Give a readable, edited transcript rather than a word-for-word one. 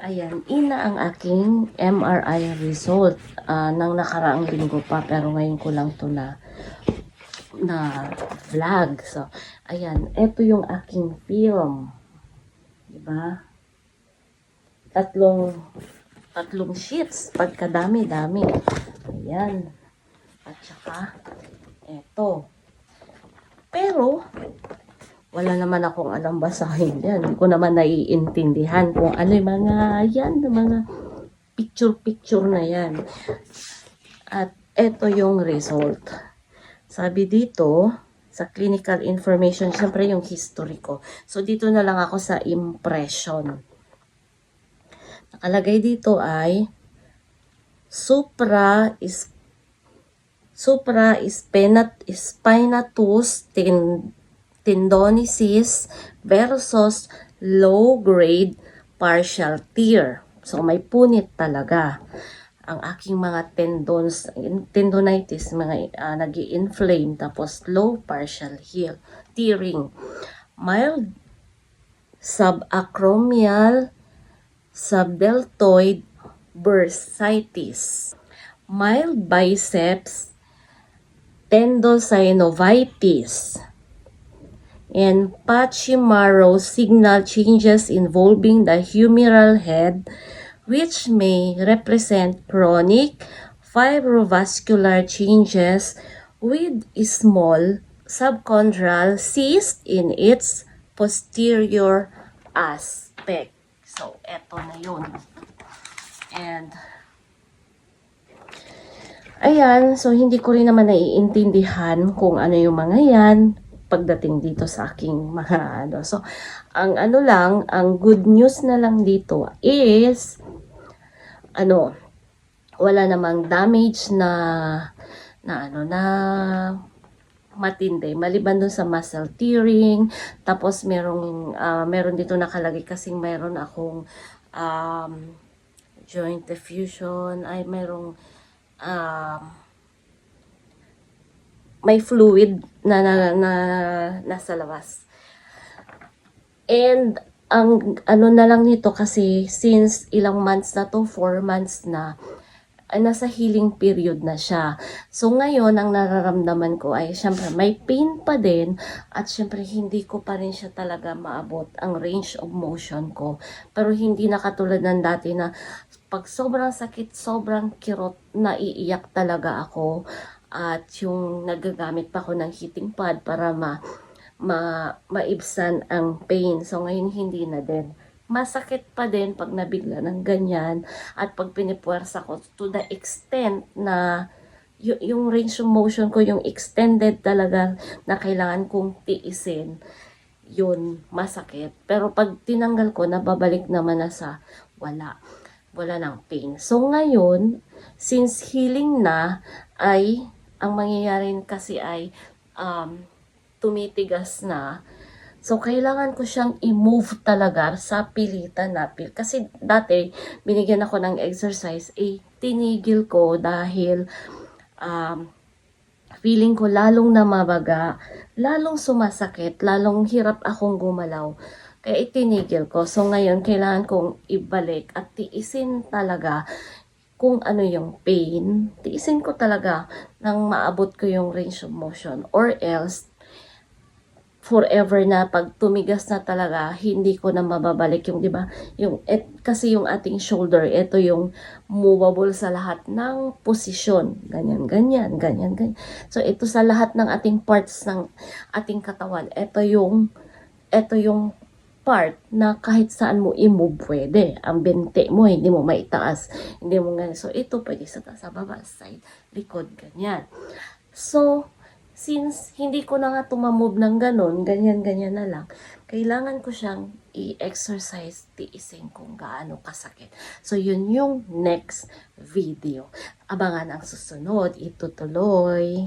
Ayan, ina ang aking MRI result nang nakaraang linggo pa, pero ngayon ko lang to na vlog. So, ayan, ito yung aking film. Diba? Tatlong sheets, pagkadami-dami. Ayan. At saka, eto. Pero, wala naman akong alam basahin yan. Hindi ko naman naiintindihan kung ano yung mga picture-picture na yan. At eto yung result. Sabi dito, sa clinical information, syempre yung history ko. So, dito na lang ako sa impression. Nakalagay dito ay spinatus tendinosis versus low-grade partial tear. So, may punit talaga. Ang aking mga tendonitis, nag-i-inflame, tapos low partial tearing. Mild subacromial subdeltoid bursitis. Mild biceps tendinosynovitis. And Pachymarrow signal changes involving the humeral head, which may represent chronic fibrovascular changes with small subchondral cyst in its posterior aspect. So, eto na yun. And, ayan, so hindi ko rin naman naiintindihan kung ano yung mga yan pagdating dito sa aking mga ano. So, ang good news na lang dito is, wala namang damage na matindi, maliban dun sa muscle tearing. Tapos meron dito nakalagay kasing meron akong joint effusion, ay may fluid na nasa labas. And ang na lang nito, kasi since ilang months na to, 4 months na, nasa healing period na siya. So ngayon, ang nararamdaman ko ay syempre may pain pa din, at syempre hindi ko pa rin siya talaga maabot ang range of motion ko. Pero hindi na katulad ng dati na pag sobrang sakit, sobrang kirot, naiiyak talaga ako. At yung nagagamit pa ako ng heating pad para maibsan ang pain. So ngayon hindi na din. Masakit pa din pag nabigla ng ganyan, at pag pinipuwersa ko to the extent na yung range of motion ko, yung extended talaga na kailangan kong tiisin, yun, masakit. Pero pag tinanggal ko, nababalik naman na sa wala ng pain. So ngayon, since healing na, ay ang mangyayari kasi ay tumitigas na. So, kailangan ko siyang i-move talaga sa pilitan na. Kasi dati, binigyan ako ng exercise, tinigil ko dahil feeling ko lalong namabaga, lalong sumasakit, lalong hirap akong gumalaw. Kaya itinigil ko. So, ngayon, kailangan kong ibalik at tiisin talaga kung ano yung pain. Tiisin ko talaga nang maabot ko yung range of motion, or else forever na pag tumigas na talaga, hindi ko na mababalik yung, di ba? Kasi yung ating shoulder, ito yung movable sa lahat ng posisyon. Ganyan. So, ito sa lahat ng ating parts ng ating katawan. Ito yung part na kahit saan mo i-move pwede. Ang bente mo, hindi mo maitaas. Hindi mo ganyan. So, ito pwede sa taas, sa baba, side, likod, ganyan. So, since hindi ko na nga tumamove ng ganyan na lang, kailangan ko siyang i-exercise, tiisin kung gaano kasakit. So, yun yung next video. Abangan ang susunod, itutuloy.